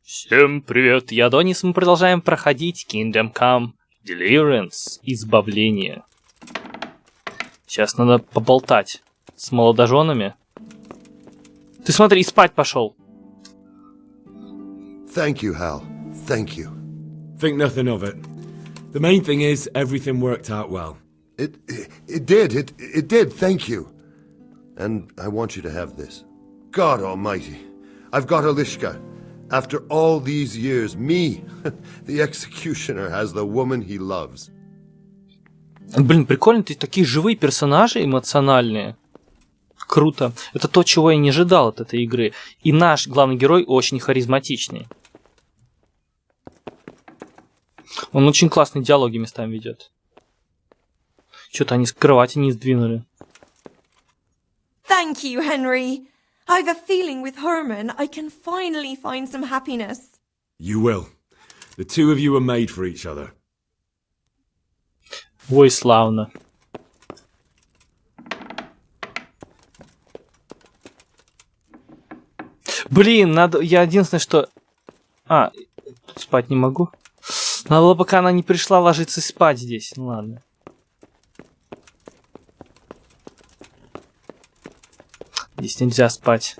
Всем привет, я Донис, мы продолжаем проходить Come Deliverance, избавление. Сейчас надо поболтать с молодоженами. Ты смотри, спать пошел. Thank you, Hal. Thank you. Think nothing of it. The main thing is everything worked out well. It did, thank you. And I want you to have this. God almighty, I've got Alishka. After all these years, me, the executioner, has the woman he loves. Блин, прикольно, такие живые персонажи, эмоциональные. Круто. Это то, чего я не ожидал от этой игры. И наш главный герой очень харизматичный. Он очень классные диалоги местами ведет. Что-то они с кровати не сдвинули. Thank you, Henry. I've a feeling with Herman I can finally find some happiness. You will. The two of you are made for each other. Ой, славно. Блин, надо... Я единственное, что... тут спать не могу. Надо было, пока она не пришла, ложиться спать здесь. Ну ладно. Здесь нельзя спать.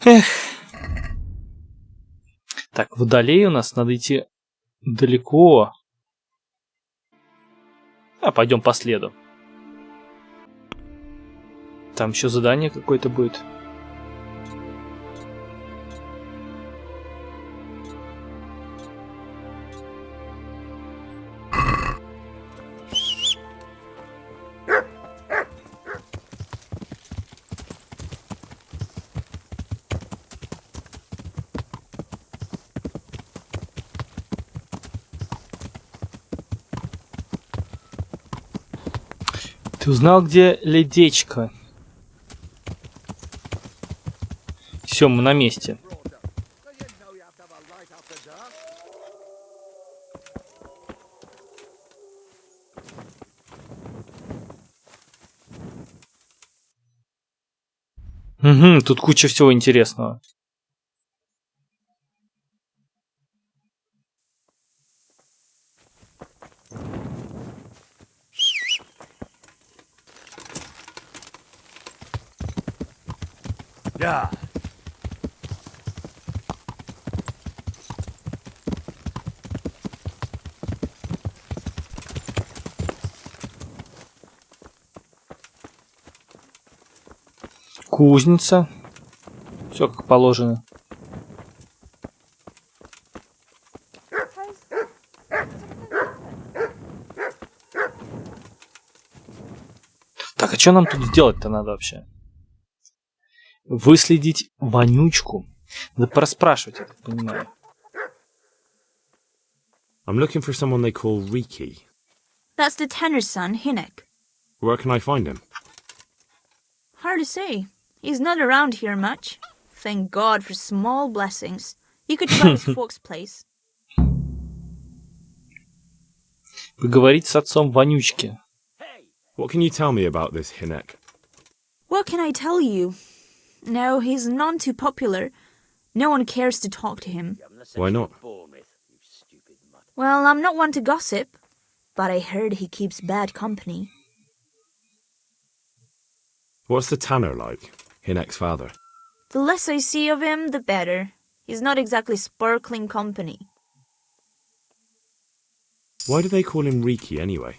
Эх. Так, вдали у нас надо идти далеко. Пойдем по следу. Там еще задание какое-то будет. Ты узнал, где ледечко? Все, мы на месте. Угу, тут куча всего интересного. Yeah. Кузница. Все как положено. Так, а что нам тут сделать-то надо вообще? Выследить вонючку. Надо пораспрашивать, я так понимаю. I'm looking for someone they call Riki. That's the tenor's son, Hinek. Where can I find him? Hard to say. He's not around here much. Thank God for small blessings. You could try his folks' place. Поговорить с отцом вонючки. What can you tell me about this Hinek? What can I tell you? No, he's none too popular. No one cares to talk to him. Why not? Well, I'm not one to gossip, but I heard he keeps bad company. What's the tanner like? Hinek's father. The less I see of him, the better. He's not exactly sparkling company. Why do they call him Riki anyway?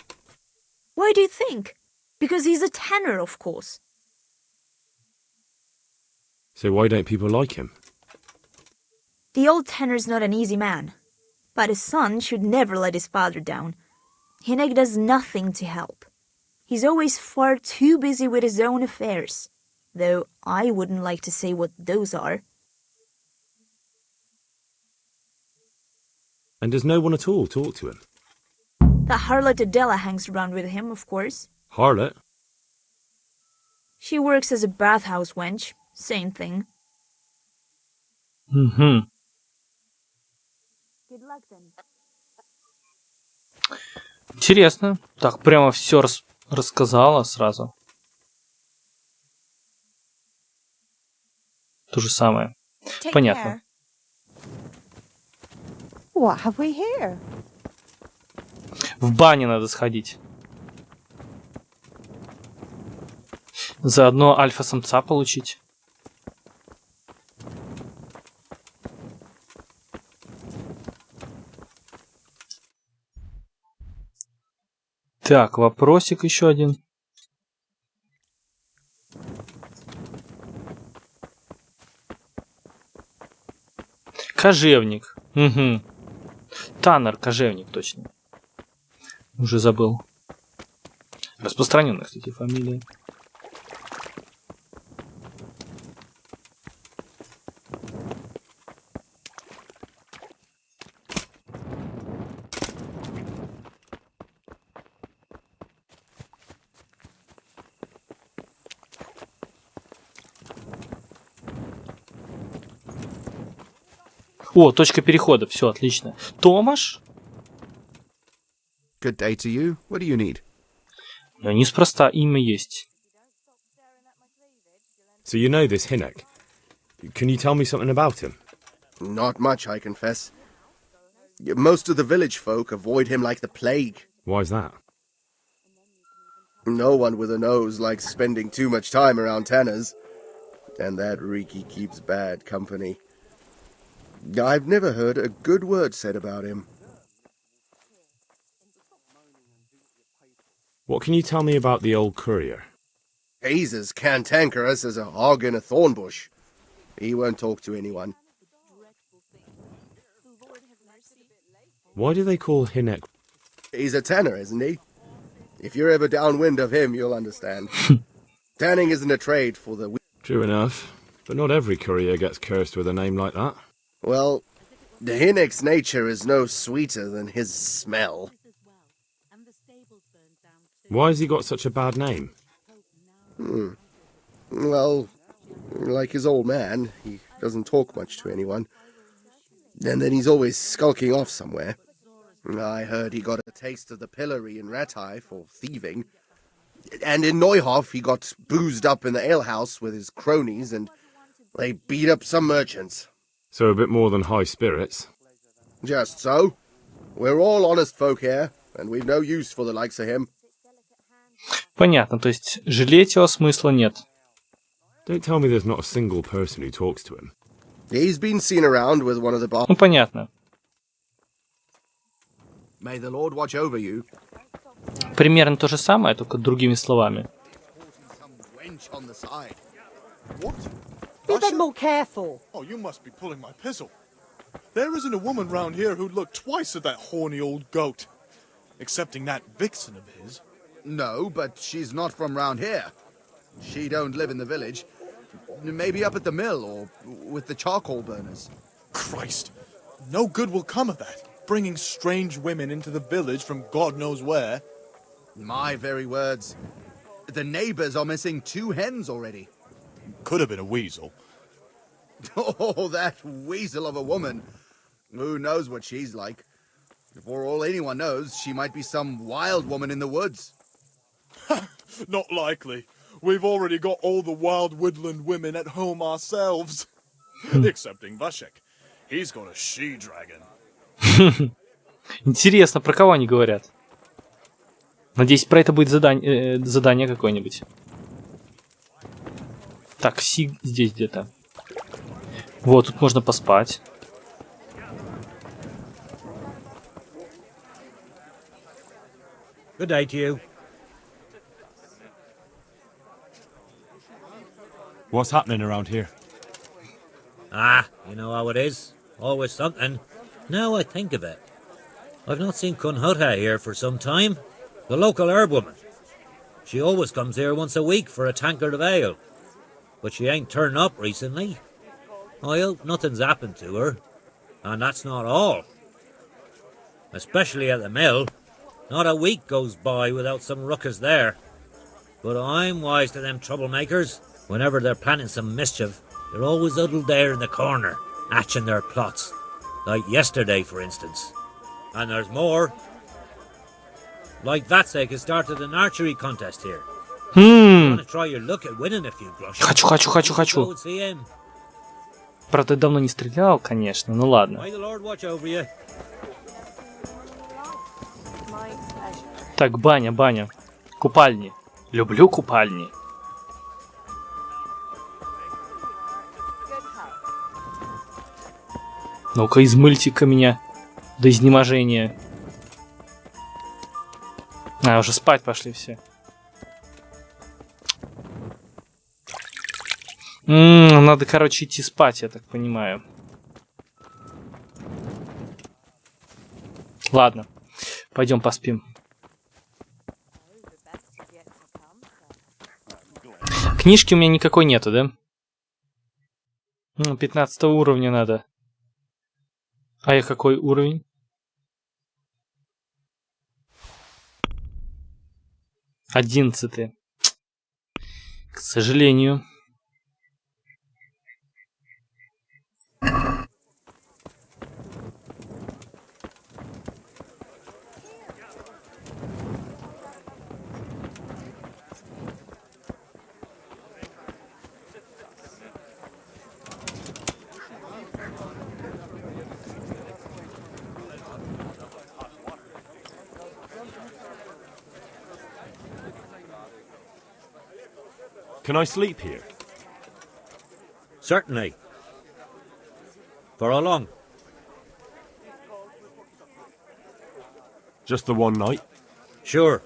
Why do you think? Because he's a tenor, of course. So why don't people like him? The old tenor's not an easy man, but his son should never let his father down. Hinek does nothing to help. He's always far too busy with his own affairs, though I wouldn't like to say what those are. And does no one at all talk to him? That harlot Adela hangs around with him, of course. Harlot? She works as a bathhouse wench. Same thing. Угу. Good luck then. Интересно. Так, прямо все рассказала сразу. То же самое. Take Понятно. care. What have we here? В бане надо сходить. Заодно альфа-самца получить. Так, вопросик еще один. Кожевник. Угу. Таннер, кожевник, точно. Уже забыл. Распространенная, кстати, фамилия. О, точка перехода, все, отлично. Томаш? Good day to you. What do you need? Ну, неспроста имя есть. So you know this Hinnock. Can you tell me something about him? Not much, I confess. Most of the village folk avoid him like the plague. Why's that? No one with a nose likes spending too much time around tanners. And that Riki keeps bad company. I've never heard a good word said about him. What can you tell me about the old courier? He's as cantankerous as a hog in a thorn bush. He won't talk to anyone. Why do they call Hinnock? He's a tanner, isn't he? If you're ever downwind of him, you'll understand. Tanning isn't a trade for the... True enough, but not every courier gets cursed with a name like that. Well, the Hinnock's nature is no sweeter than his smell. Why has he got such a bad name? Well, like his old man, he doesn't talk much to anyone. And then he's always skulking off somewhere. I heard he got a taste of the pillory in Ratai for thieving. And in Neuhof, he got boozed up in the alehouse with his cronies, and they beat up some merchants. So a bit more than high spirits. Just so. We're all honest folk here, and we've no use for the likes of him. Понятно, то есть жалеть его смысла нет. Don't tell me there's not a single person who talks to him. He's been seen around with one of the Ну, понятно. May the Lord watch over you. Примерно то же самое, только другими словами. Wench on the side. What? Be a Russia? bit more careful. Oh, you must be pulling my pizzle. There isn't a woman round here who'd look twice at that horny old goat. Excepting that vixen of his. No, but she's not from round here. She don't live in the village. Maybe up at the mill or with the charcoal burners. Christ. No good will come of that. Bringing strange women into the village from God knows where. My very words. The neighbors are missing 2 hens already. Could have been a weasel. Oh, that weasel of a woman. Who knows what she's like? For all anyone knows, she might be some wild woman in the woods. Not likely. We've already got all the wild woodland women at home ourselves. Excepting Vashek. He's got a she-dragon. Интересно, про кого они говорят? Надеюсь, про это будет задание какое-нибудь. Так, Сиг здесь где-то. Вот, тут можно поспать. Good day to you. What's happening around here? Ah, you know how it is. Always something. Now I think of it. I've not seen Kunhutta here for some time. The local herb woman. She always comes here once a week for a tankard of ale. But she ain't turned up recently. I hope nothing's happened to her. And that's not all. Especially at the mill. Not a week goes by without some ruckus there. But I'm wise to them troublemakers. Whenever they're planning some mischief, they're always huddled there in the corner, hatching their plots. Like yesterday, for instance. And there's more. Like Vatsek has started an archery contest here. You want to try your luck at winning a few groschen? Хочу. Go and see him. Правда, я давно не стрелял, конечно, ну ладно. May the Lord watch over you. Так, баня, баня. Купальни. Люблю купальни. Ну-ка, измыльте-ка меня до изнеможения. А, уже спать пошли все. Надо, короче, идти спать, я так понимаю. Ладно, пойдем поспим. Книжки у меня никакой нету, да? 15 уровня надо. А я какой уровень? 11. К сожалению. Can I sleep here? Certainly. For how long? Just the one night? Sure.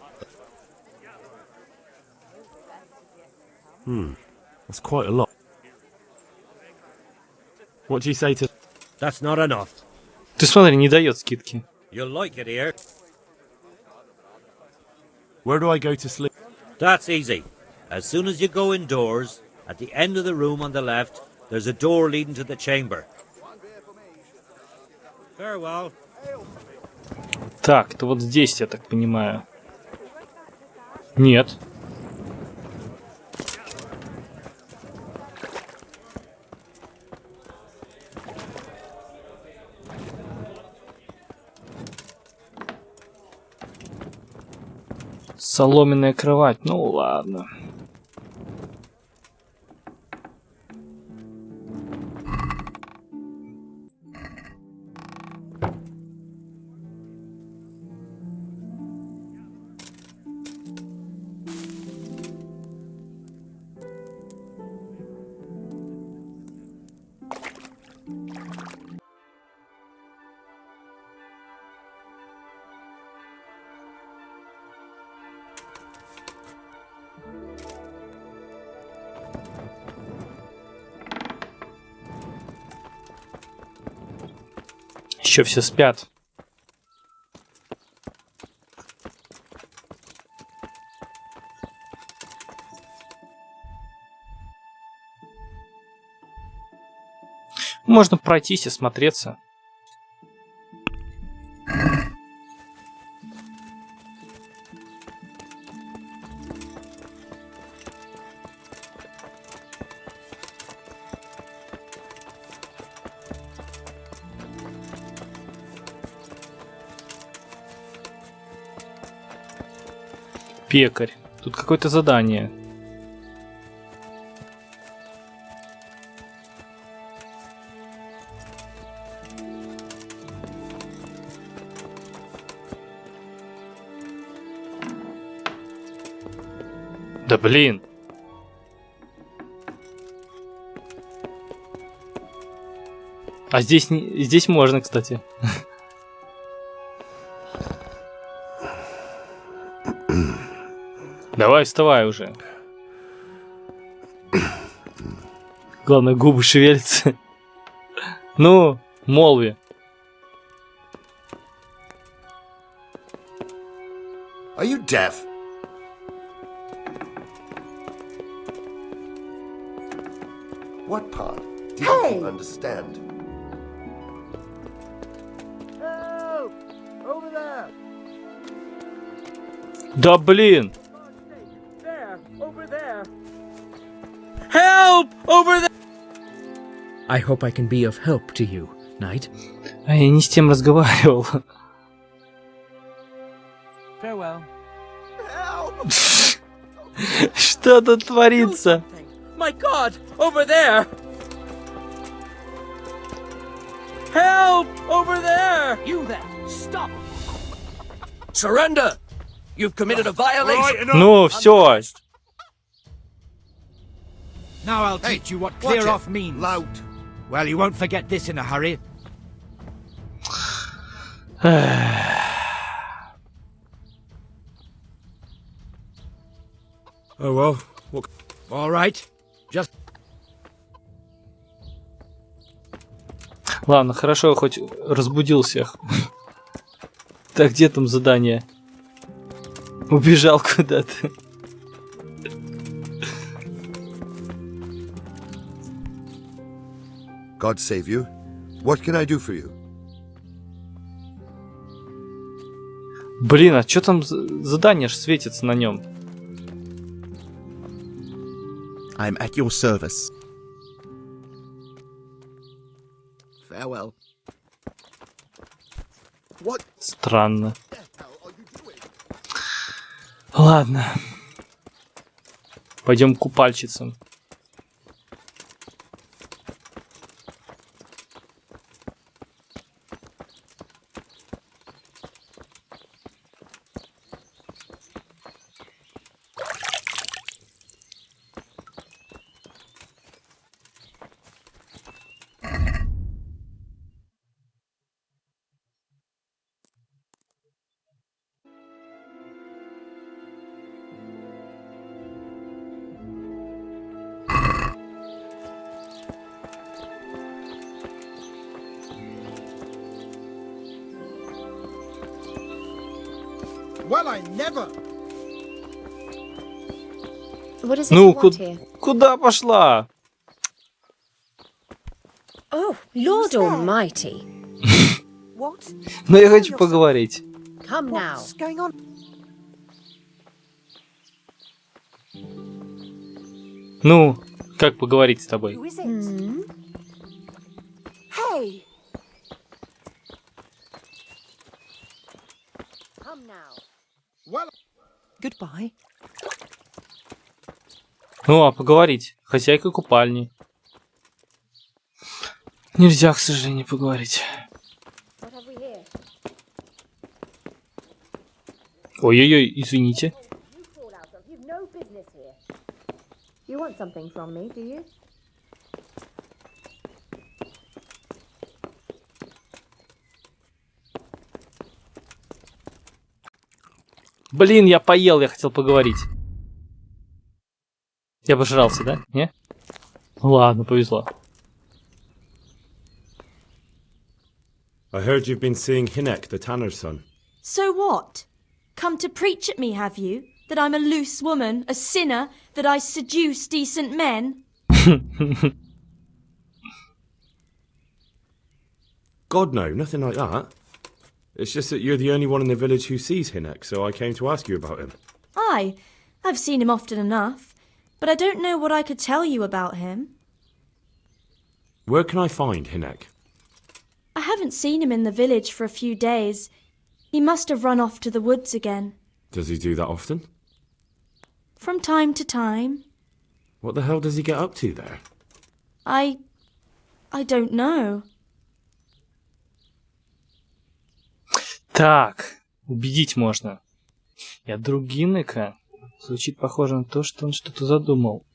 That's quite a lot. What do you say to... That's not enough. Ты смотри, не дает скидки. You'll like it here. Where do I go to sleep? That's easy. As soon as you go indoors, at the end of the room on the left, there's a door leading to the chamber. Farewell. Так, это вот здесь, я так понимаю. Нет. Соломенная кровать. Ну ладно. Еще все спят. Можно пройтись и смотреться. Пекарь. Тут какое-то задание. Да блин. А здесь здесь можно, кстати. Давай, вставай уже. Главное, губы шевелятся. Ну, молви. Are you deaf? What part didn't you understand? Help! Over there! Да блин! There! Over there! Help! Over there! I hope I can be of help to you, Knight. А я не с тем разговаривал. Farewell. Что тут творится? My God! Over there! Help! Over there! You there! Stop! Surrender! You've committed a violation! Ну, все. Now I'll teach you what clear off means. Loud. Well, you won't forget this in a hurry. Oh well. What? All right. Just Ладно, хорошо, хоть разбудил всех. Так, где там задание? Убежал куда-то. God save you. What can I do for you? Блин, а что там задание ж светится на нем? I'm at your service. Farewell. What? Странно. Ладно. Пойдем к купальщицам. Well, I never. What is it you Ну, want here? куда пошла? Oh, Lord Almighty! What? Ну, я хочу поговорить. Come now. What's going on? Ну, как поговорить с тобой? Who is it? Hey! Come now. Well, Goodbye. Ну, а поговорить? Хозяйка купальни. Нельзя, к сожалению, поговорить. What have we here? Ой-ой-ой, извините. You call out of. You've no business here. You want something from me, do you? Блин, я поел, я хотел поговорить. Я обожрался, да? Не? Ладно, повезло. I heard you've been seeing Hinek, the tanner's son. So what? Come to preach at me, have you? That I'm a loose woman, a sinner, that I seduce decent men? God, no, nothing like that. It's just that you're the only one in the village who sees Hinek, so I came to ask you about him. Aye, I've seen him often enough, but I don't know what I could tell you about him. Where can I find Hinek? I haven't seen him in the village for a few days. He must have run off to the woods again. Does he do that often? From time to time. What the hell does he get up to there? I don't know. Так, убедить можно. Я другинка. Звучит похоже на то, что он что-то задумал.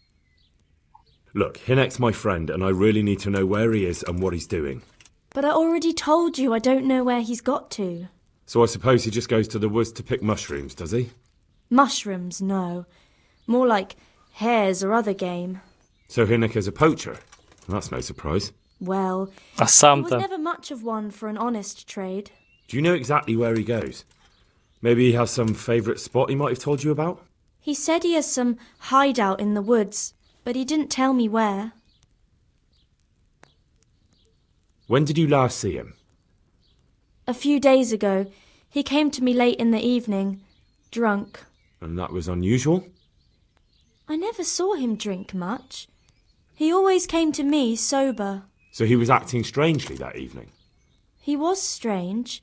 Look, Hinek's my friend, and I really need to know where he is and what he's doing. But I already told you I don't know where he's got to. So I suppose he just goes to the woods to pick mushrooms, does he? Mushrooms, no. More like hares or other game. So Hinek is a poacher? That's no surprise. Well, А he was сам-то? never much of one for an honest trade. Do you know exactly where he goes? Maybe he has some favourite spot he might have told you about? He said he has some hideout in the woods, but he didn't tell me where. When did you last see him? A few days ago, he came to me late in the evening, drunk. And that was unusual? I never saw him drink much. He always came to me sober. So he was acting strangely that evening? He was strange.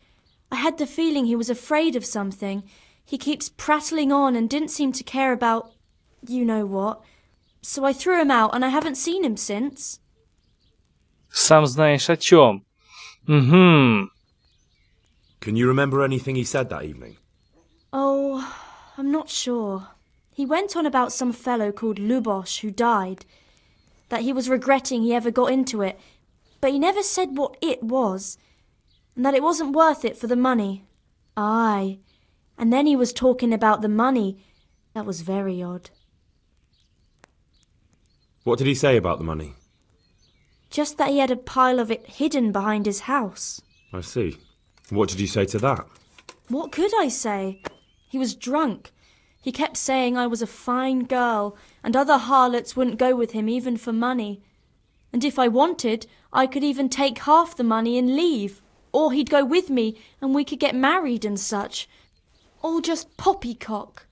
I had the feeling he was afraid of something. He keeps prattling on and didn't seem to care about you know what. So I threw him out and I haven't seen him since. Сам знаешь о чем. Угу. Can you remember anything he said that evening? Oh, I'm not sure. He went on about some fellow called Lubosh who died, that he was regretting he ever got into it, but he never said what it was, and that it wasn't worth it for the money. Aye, and then he was talking about the money. That was very odd. What did he say about the money? Just that he had a pile of it hidden behind his house. I see. What did you say to that? What could I say? He was drunk. He kept saying I was a fine girl, and other harlots wouldn't go with him even for money. And if I wanted, I could even take half the money and leave. Or he'd go with me, and we could get married and such. All just poppycock.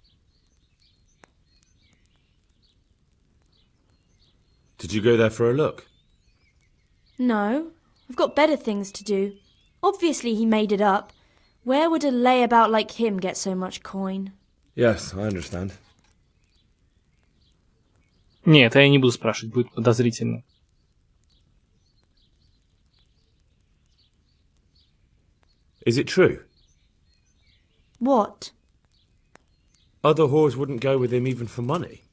Did you go there for a look? No, I've got better things to do. Obviously he made it up. Where would a layabout like him get so much coin? Yes, I understand. Нет, я не буду спрашивать, будет подозрительно. Is it true? What? Other whores wouldn't go with him even for money.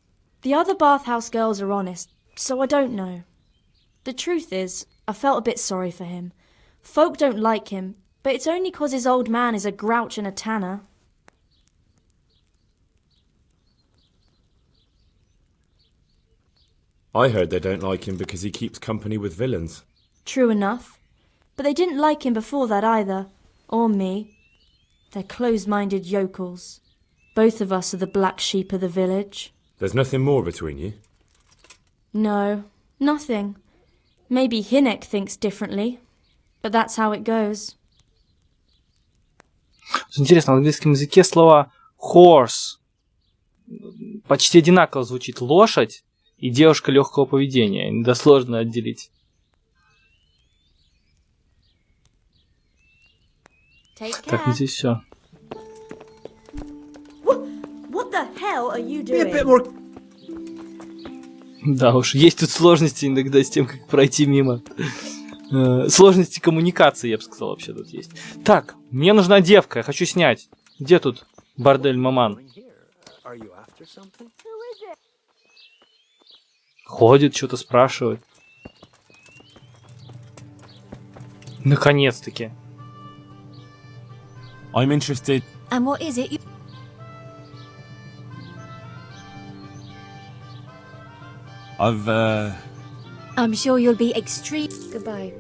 The other bathhouse girls are honest, so I don't know. The truth is, I felt a bit sorry for him. Folk don't like him, but it's only 'cause his old man is a grouch and a tanner. I heard they don't like him because he keeps company with villains. True enough. But they didn't like him before that either. Or me. They're close-minded yokels. Both of us are the black sheep of the village. There's nothing more between you? No, nothing. Maybe Hinek thinks differently. But that's how it goes. Интересно, в английском языке слово horse почти одинаково звучит. Лошадь и девушка легкого поведения. Да сложно отделить. Так, здесь все. What the hell are you Be a doing? bit more... Да уж, есть тут сложности иногда с тем, как пройти мимо. Сложности коммуникации, я бы сказал, вообще тут есть. Так, мне нужна девка, я хочу снять. Где тут бордель-маман? Ходит, что-то спрашивает. Наконец-таки. I'm interested. And what is it? I'm sure you'll be extreme. Goodbye.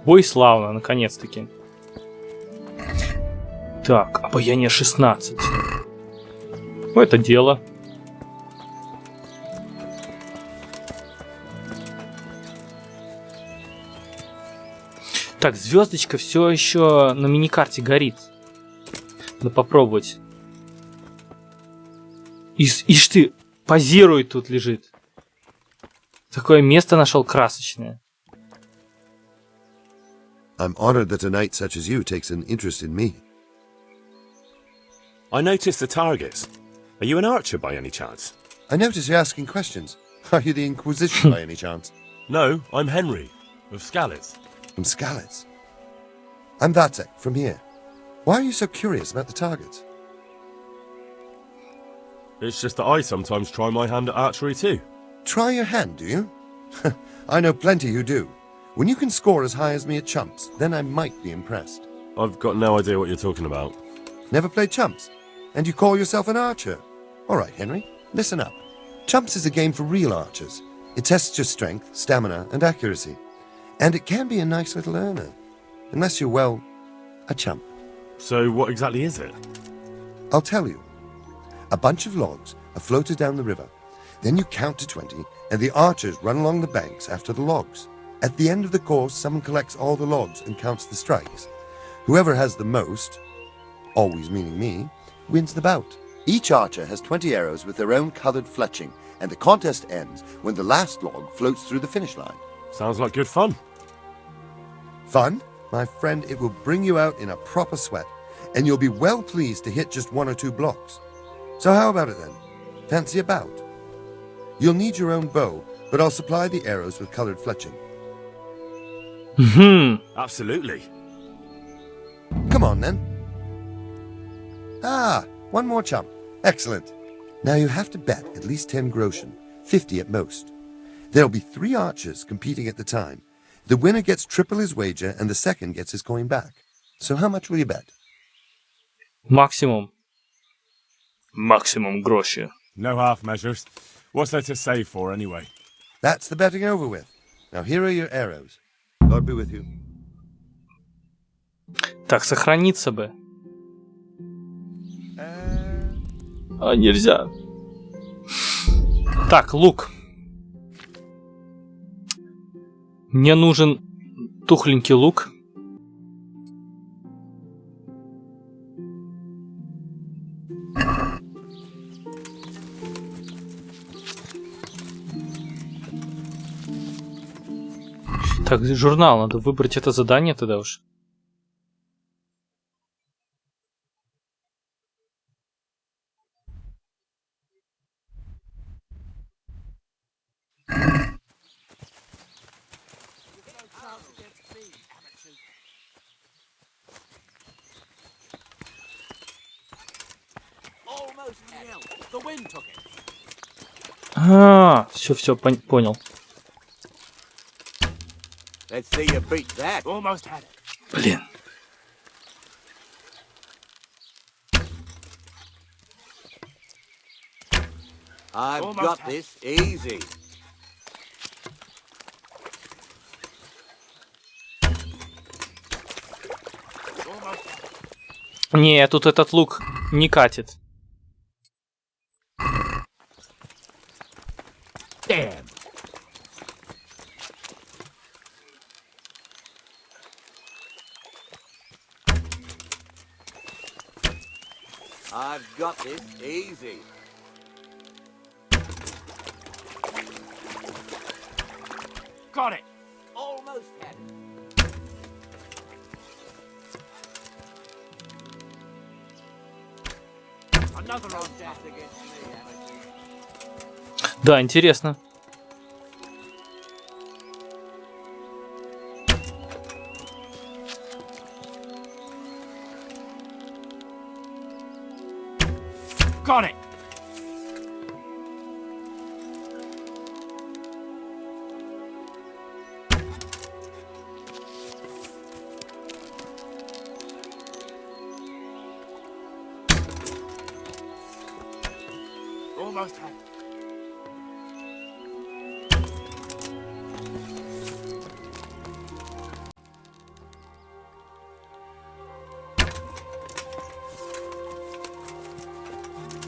Ой, славно, наконец-таки. Так, обаяние 16. Ну, это дело. Так, звездочка все еще на миникарте горит. Надо попробовать. Ишь ты, позирует тут лежит. Такое место нашел красочное. I'm honored that a knight such as you takes an interest in me. I noticed the targets. Are you an archer by any chance? I notice you're asking questions. Are you the Inquisition by any chance? No, I'm Henry, of Scalitz. From Scalitz? I'm Vatek, from here. Why are you so curious about the targets? It's just that I sometimes try my hand at archery too. Try your hand, do you? I know plenty who do. When you can score as high as me at chumps, then I might be impressed. I've got no idea what you're talking about. Never played chumps? And you call yourself an archer? All right, Henry, listen up. Chumps is a game for real archers. It tests your strength, stamina, and accuracy. And it can be a nice little earner. Unless you're, well, a chump. So what exactly is it? I'll tell you. A bunch of logs are floated down the river. Then you count to 20, and the archers run along the banks after the logs. At the end of the course, someone collects all the logs and counts the strikes. Whoever has the most, always meaning me, wins the bout. Each archer has 20 arrows with their own coloured fletching, and the contest ends when the last log floats through the finish line. Sounds like good fun. Fun? My friend, it will bring you out in a proper sweat. and you'll be well pleased to hit just 1 or 2 blocks. So how about it then? Fancy a bout? You'll need your own bow, but I'll supply the arrows with colored fletching. Absolutely. Come on then. Ah, 1 more chump. Excellent. Now you have to bet at least 10 groschen, 50 at most. There'll be 3 archers competing at the time. The winner gets triple his wager, and the second gets his coin back. So how much will you bet? Максимум. Максимум гроши. No half measures. What's there to save for, anyway? That's the betting over with. Now here are your arrows. God be with you. Так, сохраниться бы. А, нельзя. Так, лук. Мне нужен тухленький лук. Так, журнал, надо выбрать это задание тогда уж. А, все, понял. Блин. I've got this easy. Не, тут этот лук не катит. Damn. I've got this easy. Got it. Almost had it. Another on That's against me, amateur. Да, интересно. Got it. Almost had it.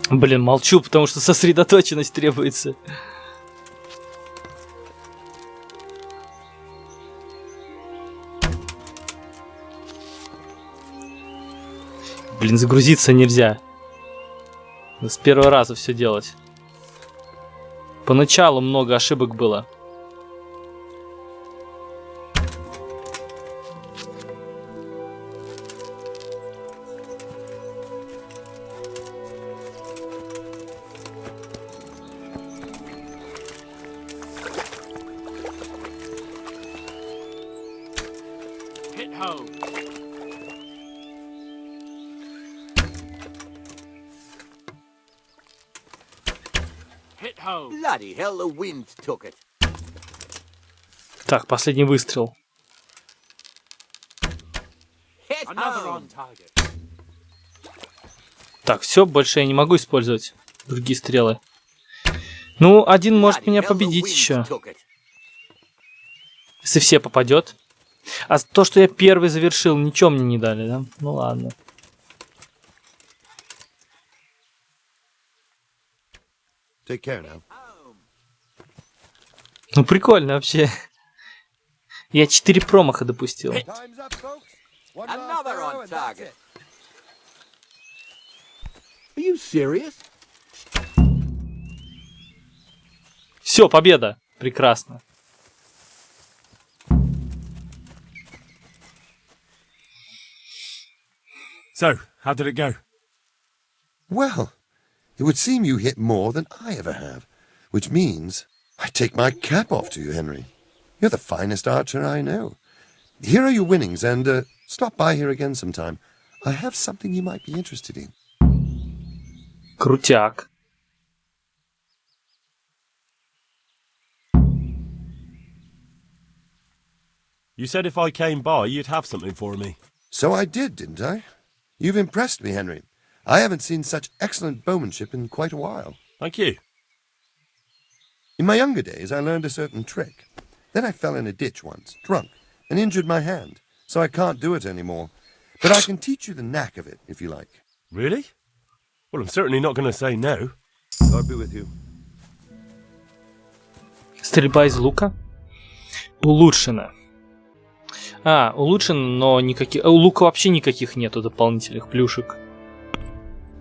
Блин, молчу, потому что сосредоточенность требуется. Блин, загрузиться нельзя. С первого раза все делать. Поначалу много ошибок было. Hit home. Hit home. Bloody hell, the wind took it. Так, последний выстрел. Hit Another home. on target. Так, все, больше я не могу использовать другие стрелы. Ну, один может меня победить еще. Если все попадет. А то, что я первый завершил, ничего мне не дали, да? Ну ладно. Take care now. Ну прикольно вообще. Я 4 промаха допустил. Time's up, folks. One last Another arrow, on and that's target. it. Are you serious? Все, победа. Прекрасно. So, how did it go? Well, it would seem you hit more than I ever have, which means I take my cap off to you, Henry. You're the finest archer I know. Here are your winnings, and stop by here again sometime. I have something you might be interested in. Крутяк. You said if I came by, you'd have something for me. So I did, didn't I? You've impressed me, Henry. I haven't seen such excellent bowmanship in quite a while. Thank you. In my younger days, I learned a certain trick. Then I fell in a ditch once, drunk, and injured my hand, so I can't do it anymore. But I can teach you the knack of it, if you like. Really? Well, I'm certainly not going to say no. God be with you. Стрельба из лука. Улучшена. Улучшено, но никаких... У лука вообще никаких нету дополнительных плюшек.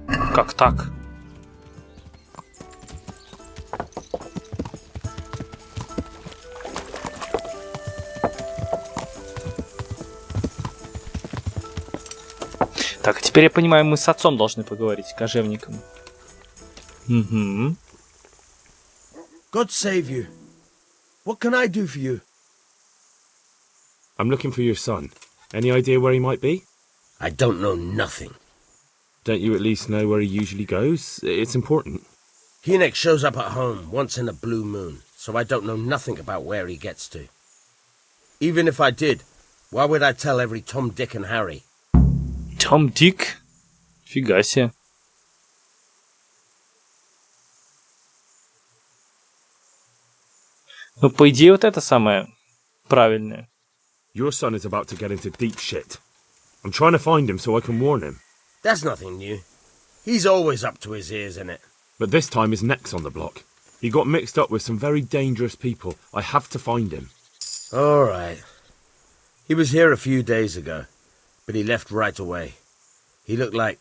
Как так? Так, теперь я понимаю, мы с отцом должны поговорить, кожевником. Угу. God save you. What can I do for you? I'm looking for your son. Any idea where he might be? I don't know nothing. Don't you at least know where he usually goes? It's important. Hynek shows up at home once in a blue moon, so I don't know nothing about where he gets to. Even if I did, why would I tell every Tom, Dick and Harry? Том, Дик? Фига себе. Ну, по идее, вот это самое правильное. Your son is about to get into deep shit. I'm trying to find him so I can warn him. That's nothing new. He's always up to his ears in it. But this time his neck's on the block. He got mixed up with some very dangerous people. I have to find him. All right. He was here a few days ago, but he left right away. He looked like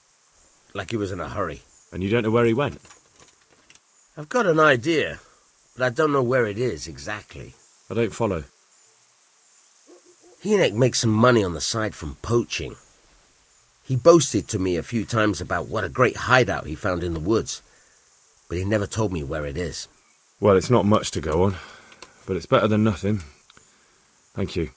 he was in a hurry. And you don't know where he went? I've got an idea, but I don't know where it is exactly. I don't follow. Hynek makes some money on the side from poaching. He boasted to me a few times about what a great hideout he found in the woods, but he never told me where it is. Well, it's not much to go on, but it's better than nothing. Thank you.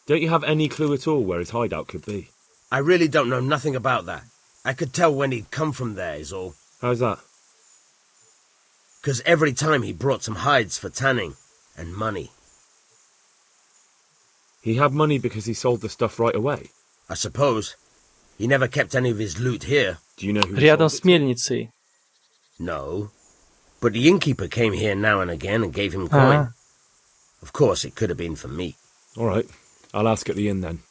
Don't you have any clue at all where his hideout could be? I really don't know nothing about that. I could tell when he'd come from there is all. How's that? 'Cause every time he brought some hides for tanning, and money. He had money because he sold the stuff right away? I suppose. He never kept any of his loot here. Do you know who Рядом sold с мельницей. No. But the innkeeper came here now and again and gave him coin. Of course, it could have been for me. All right. I'll ask at the inn then.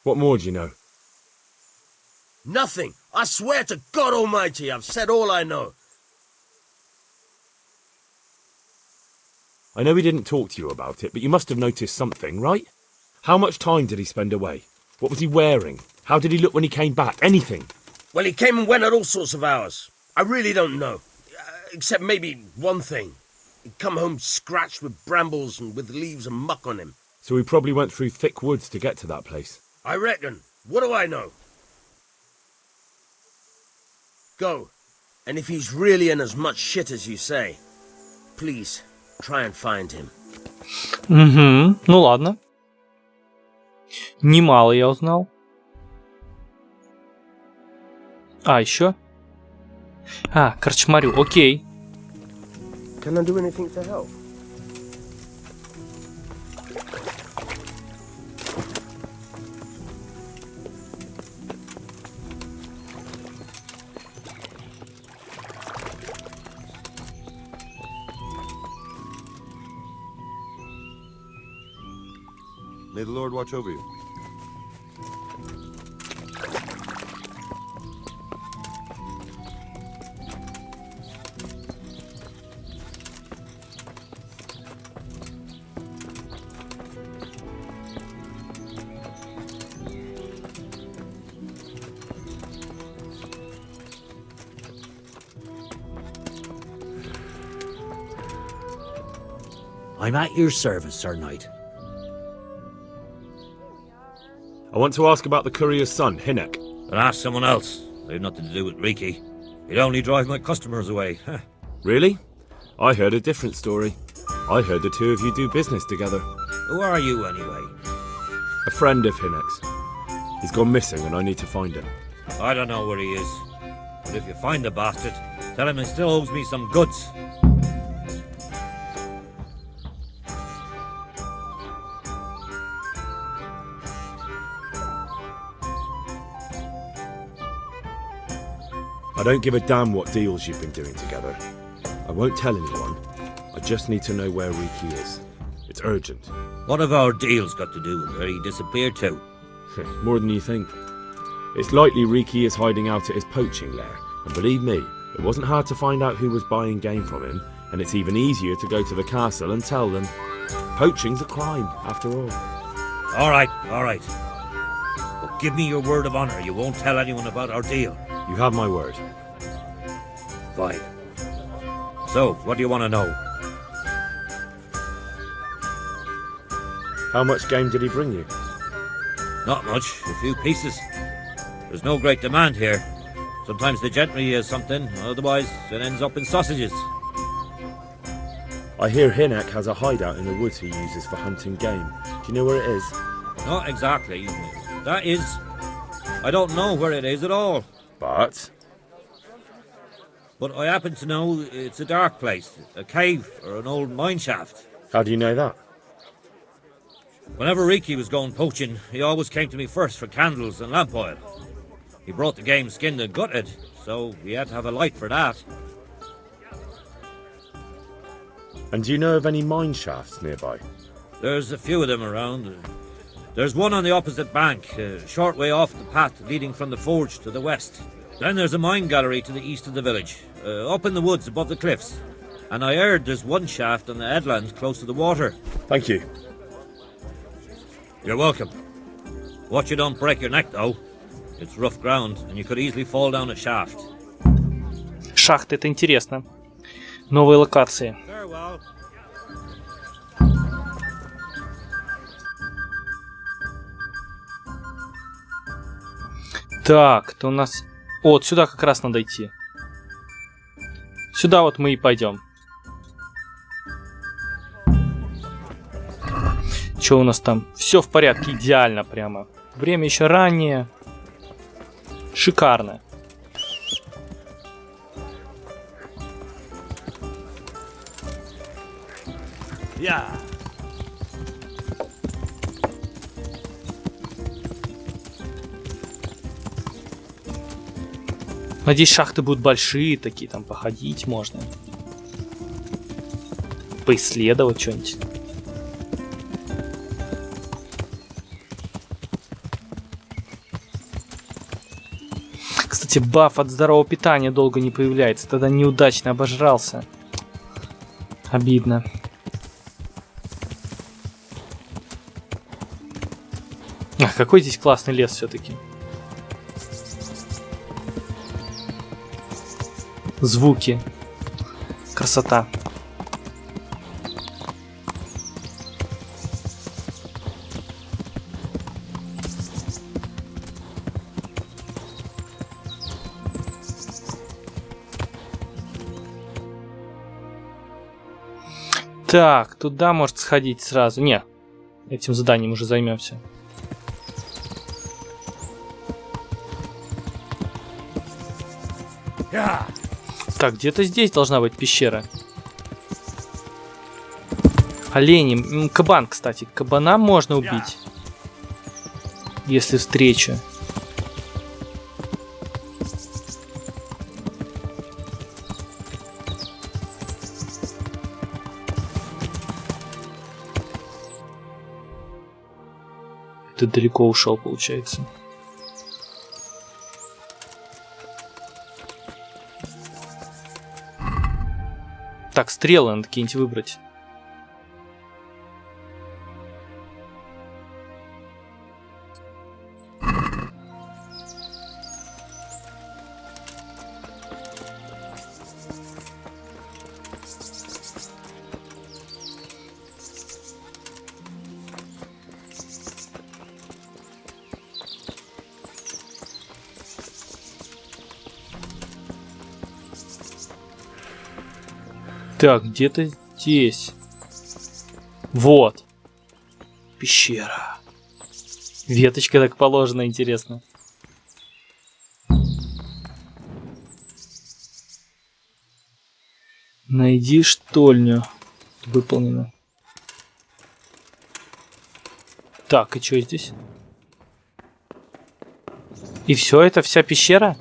What more do you know? Nothing. I swear to God Almighty, I've said all I know. I know he didn't talk to you about it, but you must have noticed something, right? How much time did he spend away? What was he wearing? How did he look when he came back? Anything? Well, he came and went at all sorts of hours. I really don't know. Except maybe one thing. He'd come home scratched with brambles and with leaves and muck on him. So he probably went through thick woods to get to that place. I reckon. What do I know? Go. And if he's really in as much shit as you say, please, try and find him. Угу. Ну ладно. Немало я узнал. Еще? Корчмарю, окей. Can I do anything to help? May the Lord watch over you. I'm at your service, Sir Knight. I want to ask about the courier's son, Hinnock. But ask someone else. They've nothing to do with Riki. He'd only drive my customers away. Really? I heard a different story. I heard the two of you do business together. Who are you, anyway? A friend of Hinnock's. He's gone missing and I need to find him. I don't know where he is. But if you find the bastard, tell him he still owes me some goods. I don't give a damn what deals you've been doing together. I won't tell anyone. I just need to know where Riki is. It's urgent. What have our deals got to do with where he disappeared to? More than you think. It's likely Riki is hiding out at his poaching lair. And believe me, it wasn't hard to find out who was buying game from him, and it's even easier to go to the castle and tell them. Poaching's a crime, after all. All right. But give me your word of honor you won't tell anyone about our deal. You have my word. Fine. So, what do you want to know? How much game did he bring you? Not much, a few pieces. There's no great demand here. Sometimes the gentry has something, otherwise it ends up in sausages. I hear Hinnock has a hideout in the woods he uses for hunting game. Do you know where it is? Not exactly. That is... I don't know where it is at all. But I happen to know it's a dark place, a cave or an old mine shaft. How do you know that? Whenever Riki was going poaching, he always came to me first for candles and lamp oil. He brought the game skinned and gutted, so he had to have a light for that. And do you know of any mine shafts nearby? There's a few of them around. There's one on the opposite bank, a short way off the path leading from the forge to the west. Then there's a mine gallery to the east of the village, up in the woods above the cliffs. And I heard there's one shaft on the headlands close to the water. Thank you. You're welcome. Watch you don't break your neck, though. It's rough ground, and you could easily fall down a shaft. Шахты, это интересно. Новые локации. Farewell. Так, то у нас... О, вот сюда как раз надо идти. Сюда вот мы и пойдем. Что у нас там? Все в порядке, идеально прямо. Время еще раннее. Шикарно. Yeah. Надеюсь, шахты будут большие, такие, там походить можно. Поисследовать что-нибудь. Кстати, баф от здорового питания долго не появляется. Тогда неудачно обожрался. Обидно. Ах, какой здесь классный лес все-таки. Звуки. Красота. Так, туда может сходить сразу. Не, этим заданием уже займемся. Так, где-то здесь должна быть пещера. Олени. Кабан, кстати. Кабана можно убить. Если встречу. Ты далеко ушел, получается. Так, стрелы надо какие-нибудь выбрать. Так, где-то здесь. Вот. Пещера. Веточка так положена, интересно. Найди штольню. Выполнено. Так, и что здесь? И все, это вся пещера?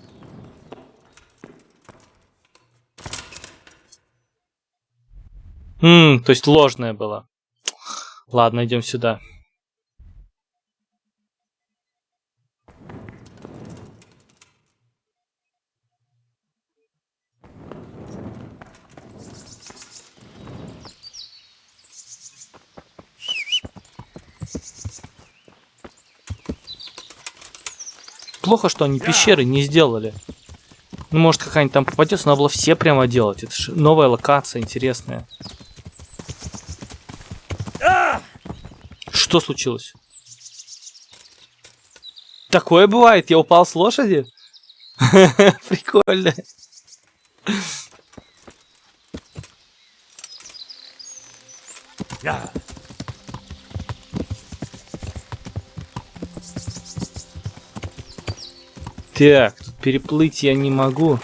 То есть ложная была. Ладно, идем сюда. Плохо, что они пещеры не сделали. Ну, может, какая-нибудь там попадется, надо было все прямо делать. Это же новая локация, интересная. Что случилось? Такое бывает, я упал с лошади? Прикольно. Так, тут переплыть я не могу.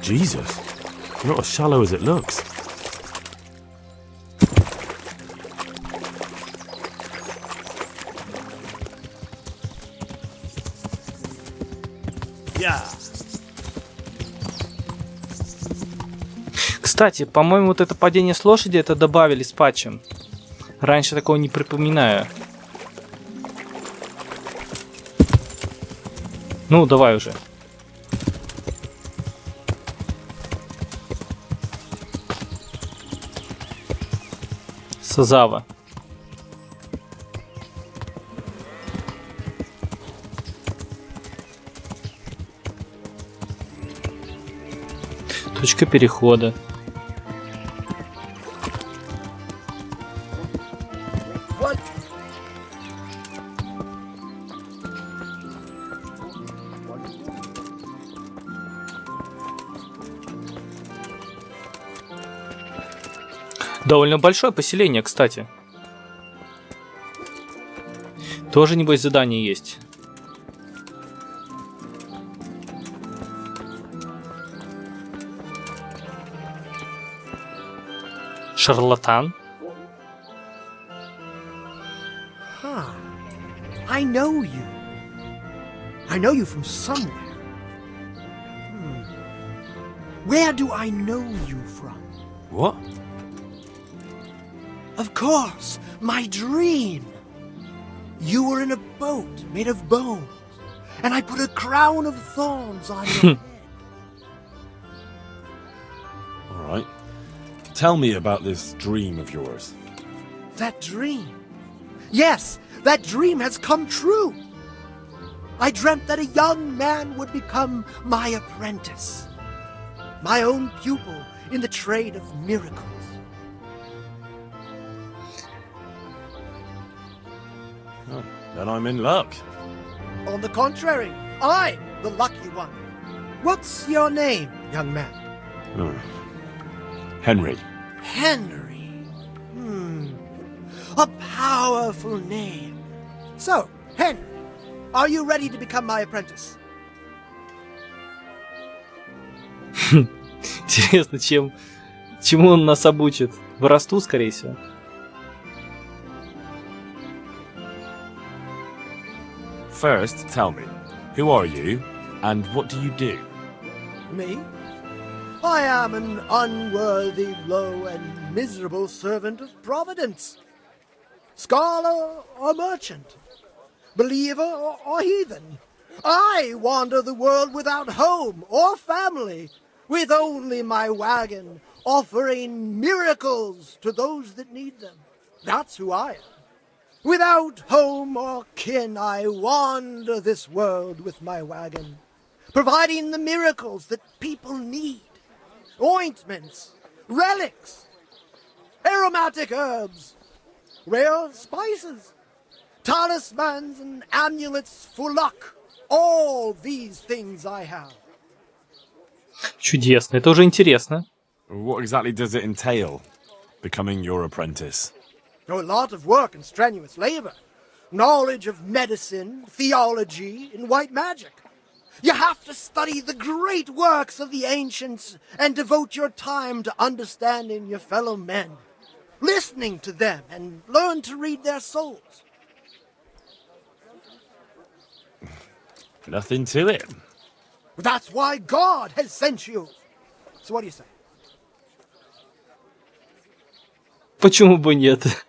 Jesus, not as shallow as it looks. Кстати, по-моему, вот это падение с лошади это добавили с патчем. Раньше такого не припоминаю. Ну, давай уже. Сазава. Точка перехода. Довольно большое поселение, кстати. Тоже, небось, задание есть. Шарлатан. I know you. I know you from somewhere. Where do I know you from? What? Of course, my dream. You were in a boat made of bones, and I put a crown of thorns on your head. All right. Tell me about this dream of yours. That dream. Yes, that dream has come true. I dreamt that a young man would become my apprentice, my own pupil in the trade of miracles. Oh, then I'm in luck. On the contrary, I'm the lucky one. What's your name, young man? Oh. Henry. Henry. A powerful name. So, Henry, are you ready to become my apprentice? Интересно, чему он нас обучит? Воровству, скорее всего. First, tell me, who are you, and what do you do? Me? I am an unworthy, low, and miserable servant of Providence. Scholar or merchant, believer or heathen, I wander the world without home or family, with only my wagon, offering miracles to those that need them. That's who I am. Without home or kin, I wander this world with my wagon, providing the miracles that people need. Ointments, relics, aromatic herbs, rare spices, talismans and amulets for luck. All these things I have. Чудесно, это уже интересно. What exactly does it entail, becoming your apprentice? A lot of work and strenuous labor. Knowledge of medicine, theology, and white magic. You have to study the great works of the ancients and devote your time to understanding your fellow men, listening to them, and learn to read their souls. Nothing to it. That's why God has sent you. So what do you say? Почему бы нет?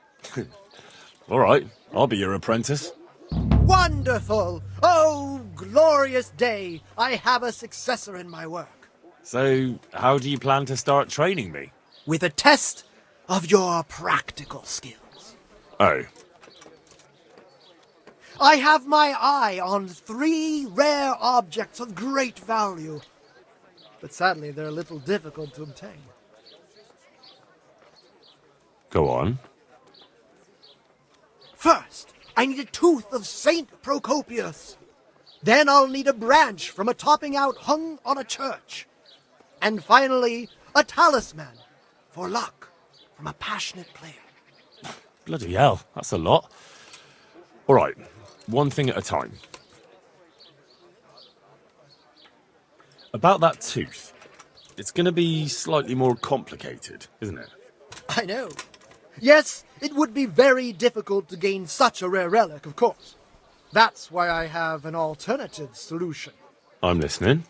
All right, I'll be your apprentice. Wonderful! Oh, glorious day! I have a successor in my work. So, how do you plan to start training me? With a test of your practical skills. Oh. I have my eye on 3 rare objects of great value. But sadly, they're a little difficult to obtain. Go on. First, I need a tooth of Saint Procopius. Then I'll need a branch from a topping out hung on a church. And finally, a talisman for luck from a passionate player. Bloody hell, that's a lot. All right, one thing at a time. About that tooth, it's going to be slightly more complicated, isn't it? I know. Yes, it would be very difficult to gain such a rare relic, of course. That's why I have an alternative solution. I'm listening.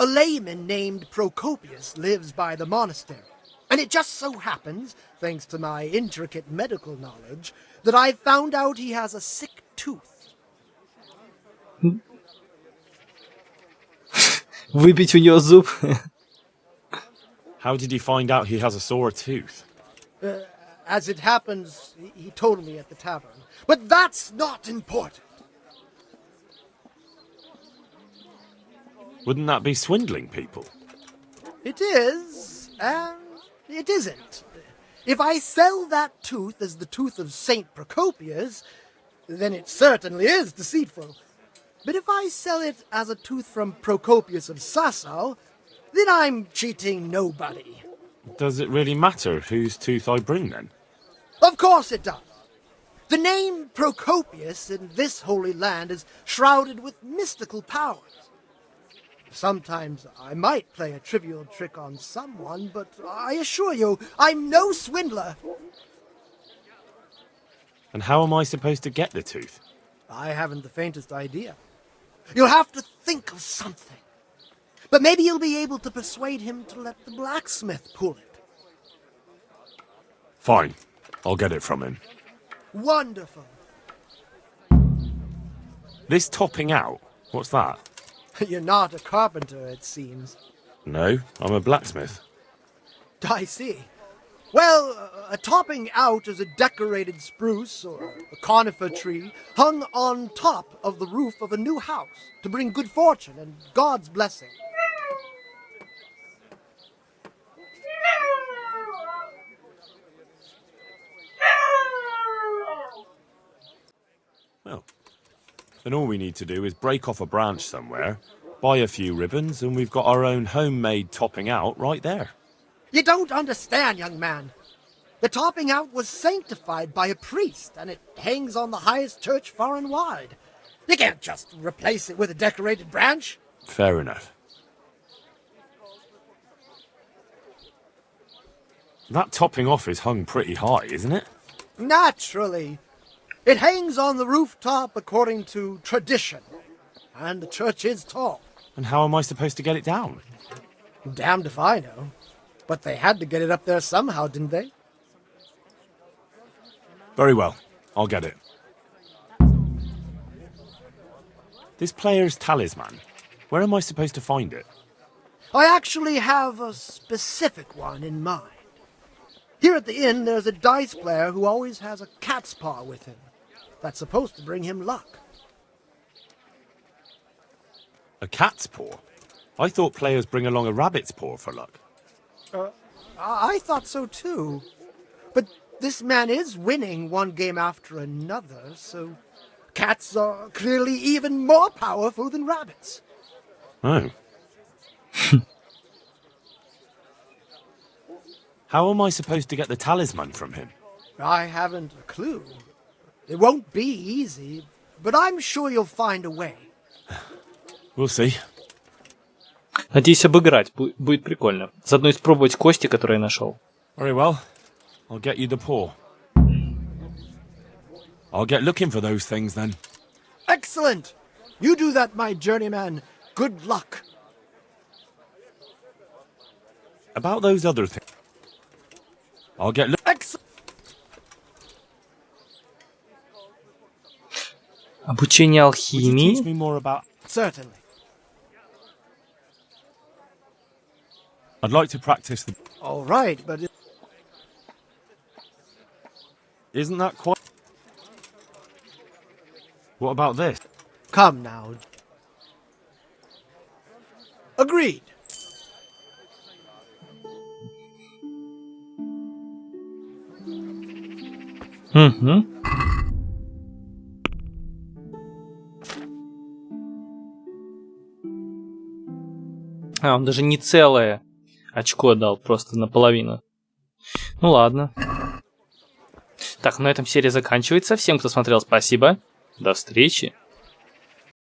A layman named Procopius lives by the monastery, and it just so happens, thanks to my intricate medical knowledge, that I found out he has a sick tooth. Выбить у него зуб. How did you find out he has a sore tooth? As it happens, he told me at the tavern. But that's not important. Wouldn't that be swindling people? It is, and it isn't. If I sell that tooth as the tooth of Saint Procopius, then it certainly is deceitful. But if I sell it as a tooth from Procopius of Sasau, then I'm cheating nobody. Does it really matter whose tooth I bring then? Of course it does. The name Procopius in this holy land is shrouded with mystical powers. Sometimes I might play a trivial trick on someone, but I assure you, I'm no swindler. And how am I supposed to get the tooth? I haven't the faintest idea. You'll have to think of something. But maybe you'll be able to persuade him to let the blacksmith pull it. Fine, I'll get it from him. Wonderful. This topping out, what's that? You're not a carpenter, it seems. No, I'm a blacksmith. I see. Well, a topping out is a decorated spruce or a conifer tree hung on top of the roof of a new house to bring good fortune and God's blessing. Well, then all we need to do is break off a branch somewhere, buy a few ribbons, and we've got our own homemade topping out right there. You don't understand, young man. The topping out was sanctified by a priest, and it hangs on the highest church far and wide. You can't just replace it with a decorated branch. Fair enough. That topping off is hung pretty high, isn't it? Naturally. It hangs on the rooftop according to tradition, and the church is tall. And how am I supposed to get it down? Damned if I know. But they had to get it up there somehow, didn't they? Very well, I'll get it. This player's talisman, where am I supposed to find it? I actually have a specific one in mind. Here at the inn, there's a dice player who always has a cat's paw with him. That's supposed to bring him luck. A cat's paw? I thought players bring along a rabbit's paw for luck. I thought so too. But this man is winning one game after another, so cats are clearly even more powerful than rabbits. Oh. How am I supposed to get the talisman from him? I haven't a clue. It won't be easy, but I'm sure you'll find a way. We'll see. Надеюсь, обыграть. Будет прикольно. Заодно испробовать кости, которые я нашел. Very well. I'll get you the paw. I'll get looking for those things then. Excellent! You do that, my journeyman. Good luck. About those other things. I'll get Обучение Would you teach me алхимии. more about... Certainly. I'd like to practice the... All right, but... Isn't that quite... What about this? Come now. Agreed. Угу. А, он даже не целое очко дал, просто наполовину. Ну ладно. Так, на этом серия заканчивается. Всем, кто смотрел, спасибо. До встречи.